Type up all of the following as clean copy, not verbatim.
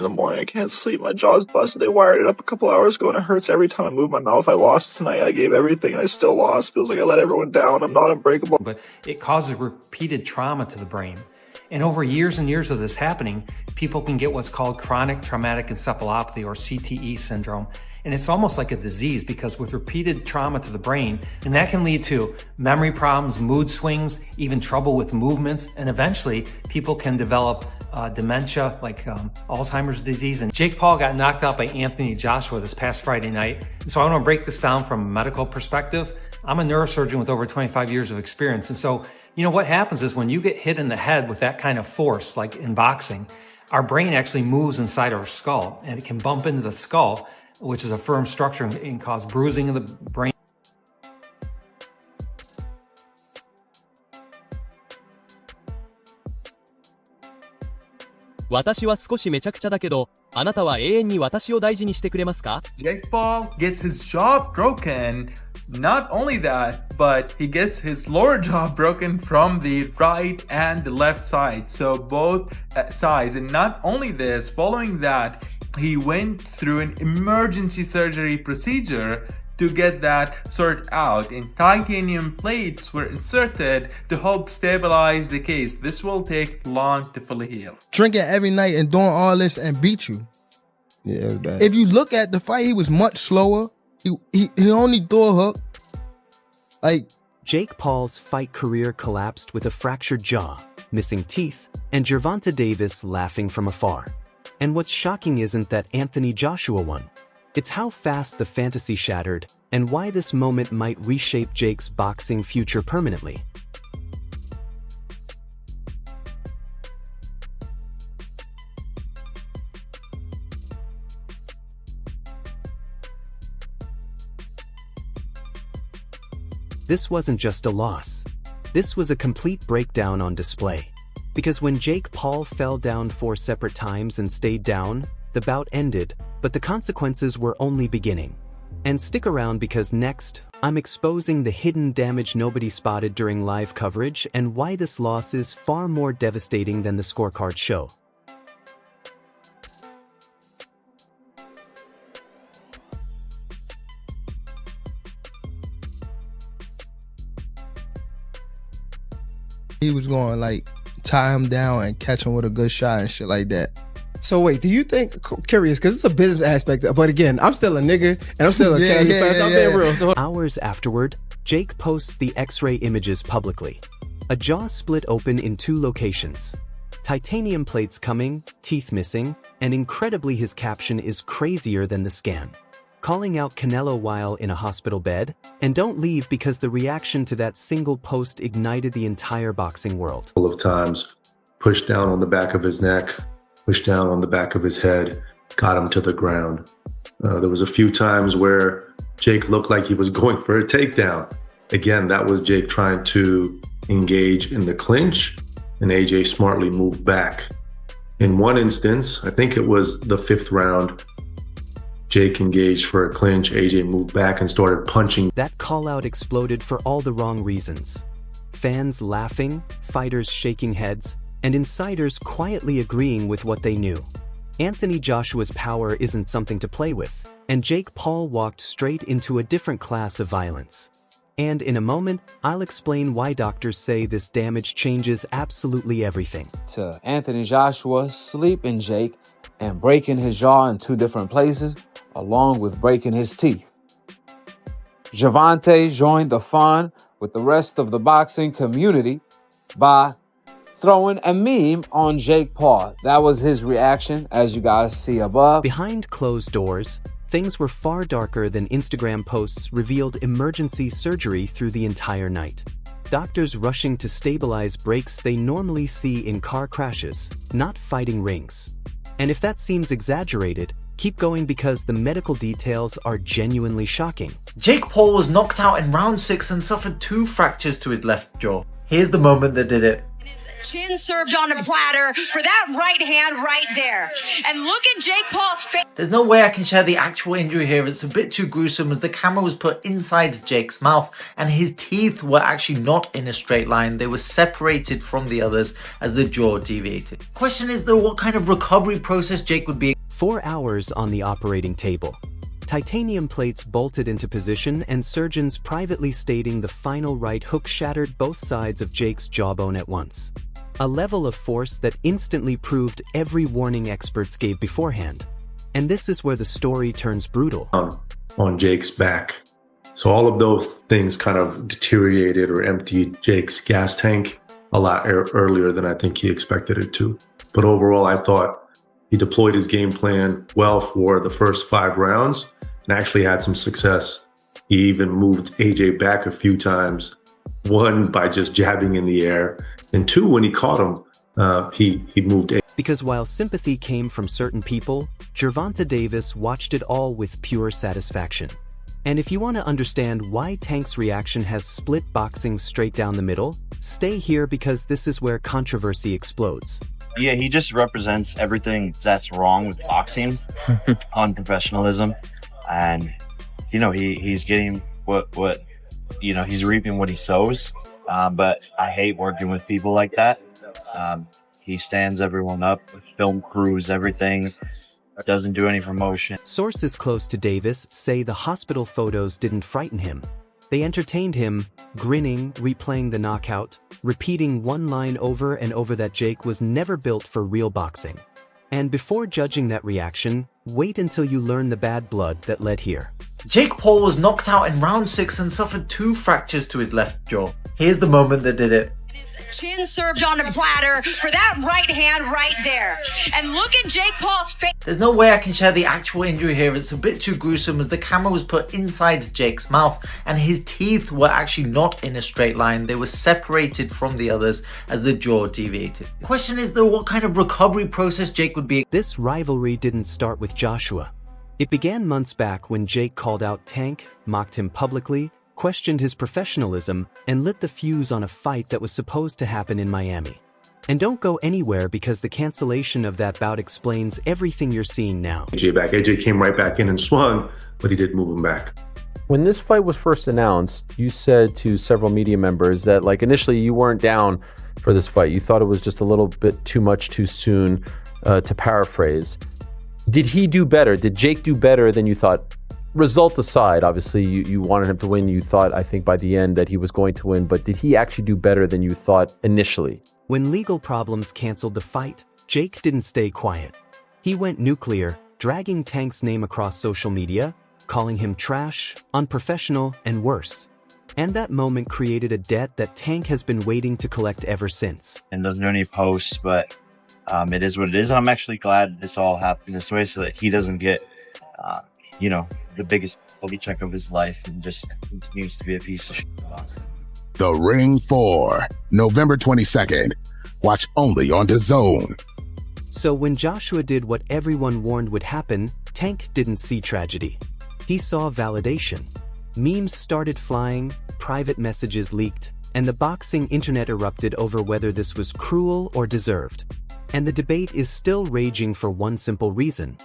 in the morning. I can't sleep. My jaw's busted. They wired it up a couple hours ago and it hurts every time I move my mouth. I lost tonight. I gave everything and I still lost. Feels like I let everyone down. I'm not unbreakable. But it causes repeated trauma to the brain. And over years and years of this happening, people can get what's called chronic traumatic encephalopathy, or CTE syndrome. And it's almost like a disease, because with repeated trauma to the brain, and that can lead to memory problems, mood swings, even trouble with movements, and eventually people can develop dementia, like Alzheimer's disease. And Jake Paul got knocked out by Anthony Joshua this past Friday night. And so I want to break this down from a medical perspective. I'm a neurosurgeon with over 25 years of experience. And so, you know, what happens is when you get hit in the head with that kind of force, like in boxing, our brain actually moves inside our skull, and it can bump into the skull, which is a firm structure, and cause bruising in the brain. Jake Paul gets his jaw broken. Not only that, but he gets his lower jaw broken from the right and the left side. So both sides. And not only this, following that, he went through an emergency surgery procedure to get that sorted out, and titanium plates were inserted to help stabilize the case. This will take long to fully heal. Drinking every night and doing all this and beat you. Yeah, it was bad. If you look at the fight, he was much slower. He only threw a hook. Like, Jake Paul's fight career collapsed with a fractured jaw, missing teeth, and Gervonta Davis laughing from afar. And what's shocking isn't that Anthony Joshua won. It's how fast the fantasy shattered, and why this moment might reshape Jake's boxing future permanently. This wasn't just a loss. This was a complete breakdown on display. Because when Jake Paul fell down 4 separate times and stayed down, the bout ended, but the consequences were only beginning. And stick around, because next, I'm exposing the hidden damage nobody spotted during live coverage and why this loss is far more devastating than the scorecards show. he was going like tie him down and catch him with a good shot and shit like that. So wait, do you think, curious, because it's a business aspect, but again, I'm still a nigga, and I'm still a casual fan, so I'm being real. So hours afterward, Jake posts the X-ray images publicly. A jaw split open in 2 locations. Titanium plates coming, teeth missing, and incredibly his caption is crazier than the scan. Calling out Canelo while in a hospital bed, and don't leave because the reaction to that single post ignited the entire boxing world. A couple of times, pushed down on the back of his neck, pushed down on the back of his head, got him to the ground. There was a few times where Jake looked like he was going for a takedown. Again, that was Jake trying to engage in the clinch, and AJ smartly moved back. In one instance, I think it was the 5th round, Jake engaged for a clinch, AJ moved back and started punching. That call-out exploded for all the wrong reasons. Fans laughing, fighters shaking heads, and insiders quietly agreeing with what they knew. Anthony Joshua's power isn't something to play with, and Jake Paul walked straight into a different class of violence. And in a moment, I'll explain why doctors say this damage changes absolutely everything. To Anthony Joshua sleeping Jake and breaking his jaw in 2 different places, along with breaking his teeth. Gervonta joined the fun with the rest of the boxing community by throwing a meme on Jake Paul. That was his reaction, as you guys see above. Behind closed doors, things were far darker than Instagram posts revealed emergency surgery through the entire night. Doctors rushing to stabilize breaks they normally see in car crashes, not fighting rings. And if that seems exaggerated, keep going because the medical details are genuinely shocking. Jake Paul was knocked out in round 6 and suffered 2 fractures to his left jaw. Here's the moment that did it. Chin served on a platter for that right hand right there. And look at Jake Paul's face. There's no way I can share the actual injury here. It's a bit too gruesome as the camera was put inside Jake's mouth and his teeth were actually not in a straight line. They were separated from the others as the jaw deviated. Question is though, what kind of recovery process Jake would be? 4 hours on the operating table. Titanium plates bolted into position and surgeons privately stating the final right hook shattered both sides of Jake's jawbone at once. A level of force that instantly proved every warning experts gave beforehand. And this is where the story turns brutal. On Jake's back. So all of those things kind of deteriorated or emptied Jake's gas tank a lot earlier than I think he expected it to. But overall, I thought he deployed his game plan well for the first 5 rounds and actually had some success. He even moved AJ back a few times. 1, by just jabbing in the air, and 2, when he caught him, he moved. Because while sympathy came from certain people, Gervonta Davis watched it all with pure satisfaction. And if you want to understand why Tank's reaction has split boxing straight down the middle, stay here because this is where controversy explodes. Yeah, he just represents everything that's wrong with boxing on professionalism, and you know he's getting what he's reaping what he sows. But I hate working with people like that. He stands everyone up, film crews, everything. Doesn't do any promotion. Sources close to Davis say the hospital photos didn't frighten him. They entertained him, grinning, replaying the knockout, repeating one line over and over that Jake was never built for real boxing. And before judging that reaction, wait until you learn the bad blood that led here. Jake Paul was knocked out in round 6 and suffered 2 fractures to his left jaw. Here's the moment that did it. Chin served on a platter for that right hand right there. And look at Jake Paul's face. There's no way I can share the actual injury here. It's a bit too gruesome as the camera was put inside Jake's mouth and his teeth were actually not in a straight line. They were separated from the others as the jaw deviated. The question is though, what kind of recovery process Jake would be. This rivalry didn't start with Joshua. It began months back when Jake called out Tank, mocked him publicly, questioned his professionalism, and lit the fuse on a fight that was supposed to happen in Miami. And don't go anywhere because the cancellation of that bout explains everything you're seeing now. AJ came right back in and swung, but he did move him back. When this fight was first announced, you said to several media members that initially you weren't down for this fight. You thought it was just a little bit too much too soon, to paraphrase. Did he do better? Did Jake do better than you thought? Result aside, obviously you wanted him to win. You thought, I think by the end, that he was going to win, but did he actually do better than you thought initially? When legal problems canceled the fight, Jake didn't stay quiet. He went nuclear, dragging Tank's name across social media, calling him trash, unprofessional, and worse. And that moment created a debt that Tank has been waiting to collect ever since. And doesn't do any posts, but it is what it is. I'm actually glad this all happened this way so that he doesn't get the biggest check of his life and just continues to be a piece of shit. The Ring 4, November 22nd. Watch only on DAZN. So when Joshua did what everyone warned would happen, Tank didn't see tragedy. He saw validation. Memes started flying, private messages leaked, and the boxing internet erupted over whether this was cruel or deserved. And the debate is still raging for one simple reason.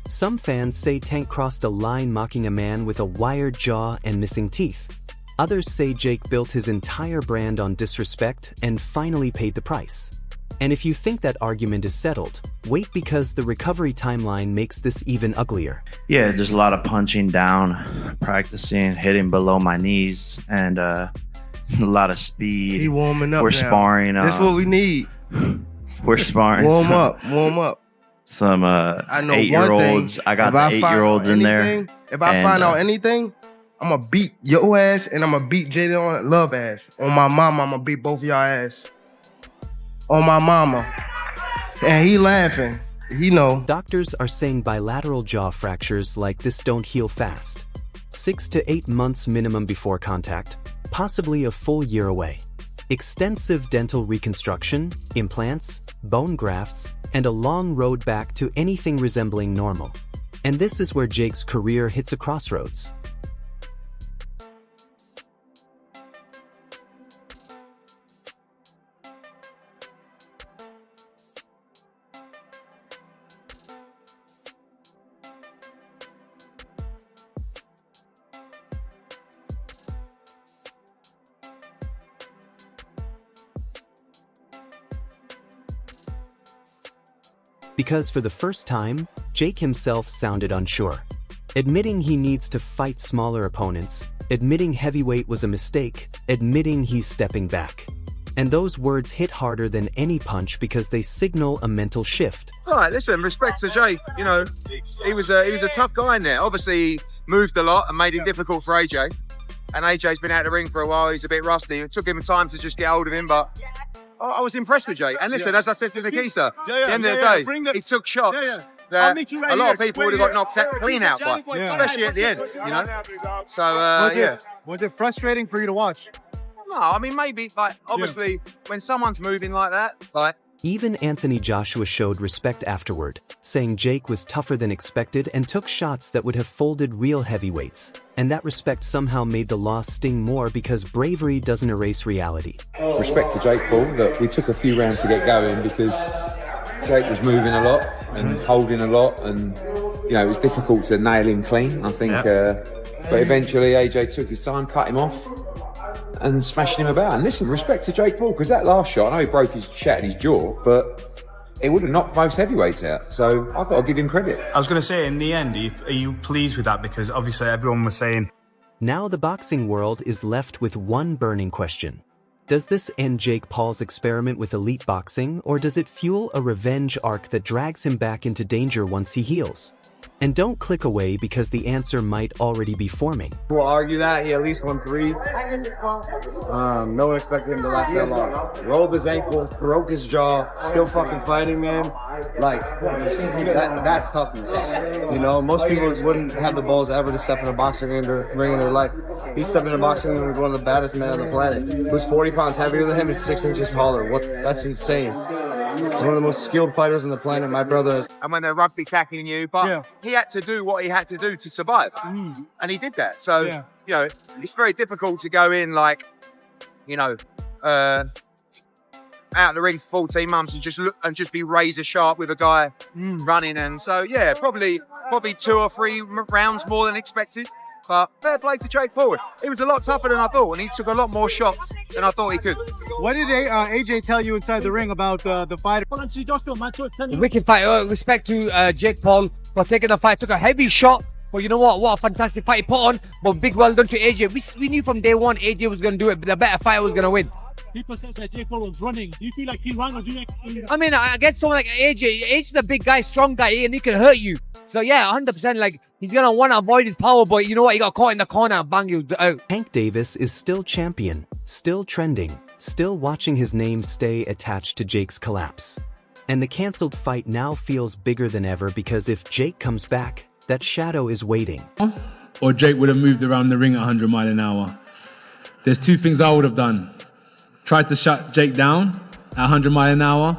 Some fans say Tank crossed a line mocking a man with a wired jaw and missing teeth. Others say Jake built his entire brand on disrespect and finally paid the price. And if you think that argument is settled, wait because the recovery timeline makes this even uglier. Yeah, just a lot of punching down, practicing, hitting below my knees, and a lot of speed. He warming up. We're now. sparring. That's what we need. We're sparring. Warm up. Some I know 8-year-olds. I got the 8-year-olds in there. If I find out anything, I'm gonna beat your ass and I'm gonna beat Jaden Love ass. On my mama, I'm gonna beat both of y'all ass. On my mama. And he laughing. Doctors are saying bilateral jaw fractures like this don't heal fast. 6 to 8 months minimum before contact, possibly a full year away. Extensive dental reconstruction, implants, bone grafts, and a long road back to anything resembling normal. And this is where Jake's career hits a crossroads. Because for the first time, Jake himself sounded unsure. Admitting he needs to fight smaller opponents, admitting heavyweight was a mistake, admitting he's stepping back. And those words hit harder than any punch because they signal a mental shift. All right, listen, respect to Jake. You know, he was a tough guy in there. Obviously, he moved a lot and made it difficult for AJ. And AJ's been out of the ring for a while. He's a bit rusty. It took him time to just get hold of him, but I was impressed with Jake. And listen, as I said to Nikisa, at the end of the day, he took shots that a lot of people would have got knocked clean out by, especially at the end, you know? So, yeah. Was it frustrating for you to watch? No, I mean, maybe, like, obviously, when someone's moving like that, like... Even Anthony Joshua showed respect afterward, saying Jake was tougher than expected and took shots that would have folded real heavyweights. And that respect somehow made the loss sting more because bravery doesn't erase reality. Respect to Jake Paul that we took a few rounds to get going because Jake was moving a lot and holding a lot, and you know it was difficult to nail him clean. I think, but eventually AJ took his time, cut him off, and smashed him about. And listen, respect to Jake Paul, because that last shot, I know he broke his, shattered his jaw, but it would have knocked most heavyweights out. So I've got to give him credit. I was going to say, in the end, are you pleased with that? Because obviously everyone was saying... Now the boxing world is left with one burning question. Does this end Jake Paul's experiment with elite boxing, or does it fuel a revenge arc that drags him back into danger once he heals? And don't click away because the answer might already be forming. We'll argue that he at least won 3. No one expected him to last that long. Rolled his ankle, broke his jaw, still fucking fighting, man. Like, that's toughness. You know, most people wouldn't have the balls ever to step in a boxing ring in their life. He stepped in a boxing ring with one of the baddest men on the planet, who's 40 pounds heavier than him and 6 inches taller. That's insane. He's one of the most skilled fighters on the planet, my brother. And when they're rugby tackling you, but he had to do what he had to do to survive. And he did that. So, you know, it's very difficult to go in like, you know, out of the ring for 14 months and just be razor sharp with a guy running. And so, yeah, probably 2 or 3 rounds more than expected. But fair play to Jake Paul. He was a lot tougher than I thought, and he took a lot more shots than I thought he could. What did AJ tell you inside the ring about the fight? Wicked fight. Respect to Jake Paul for taking the fight. Took a heavy shot, but you know what? What a fantastic fight he put on. But big well done to AJ. We knew from day one AJ was going to do it, but the better fighter was going to win. People said that Jake Paul was running. Do you feel like he ran, or do you like... I mean, against someone like AJ, AJ's a big guy, strong guy, and he can hurt you. So yeah, 100%, like, he's going to want to avoid his power, but you know what? He got caught in the corner and bang you out. Hank Davis is still champion, still trending, still watching his name stay attached to Jake's collapse. And the cancelled fight now feels bigger than ever because if Jake comes back, that shadow is waiting. Or Jake would have moved around the ring at 100 miles an hour. There's 2 things I would have done. Tried to shut Jake down at 100 miles an hour,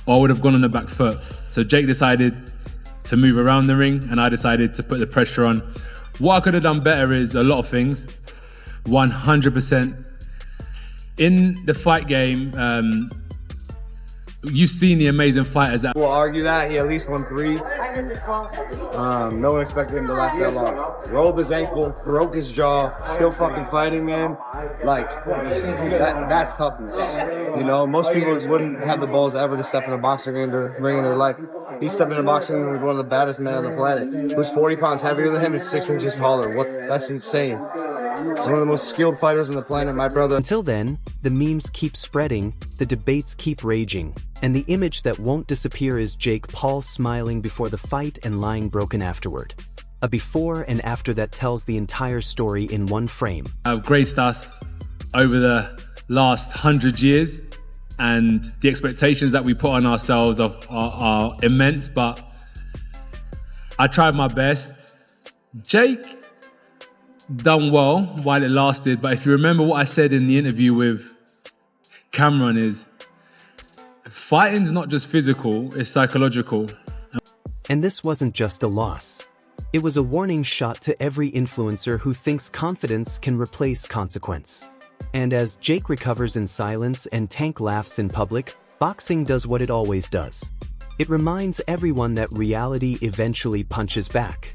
or I would have gone on the back foot. So Jake decided to move around the ring, and I decided to put the pressure on. What I could have done better is a lot of things. 100%. In the fight game, you've seen the amazing fighters that... We'll argue that he at least won 3. No one expected him to last that long. Rolled his ankle, broke his jaw, still fucking fighting, man. Like, that's toughness. You know, most people wouldn't have the balls ever to step in a boxing ring in their life. He stepped in a boxing ring with one of the baddest men on the planet, who's 40 pounds heavier than him and 6 inches taller. That's insane. He's one of the most skilled fighters on the planet, my brother. Until then, the memes keep spreading, the debates keep raging, and the image that won't disappear is Jake Paul smiling before the fight and lying broken afterward. A before and after that tells the entire story in one frame. Graced us over the last 100 years, and the expectations that we put on ourselves are immense, but I tried my best. Jake done well while it lasted, but if you remember what I said in the interview with Cameron is, fighting's not just physical, it's psychological. And this wasn't just a loss. It was a warning shot to every influencer who thinks confidence can replace consequence. And as Jake recovers in silence and Tank laughs in public, boxing does what it always does. It reminds everyone that reality eventually punches back.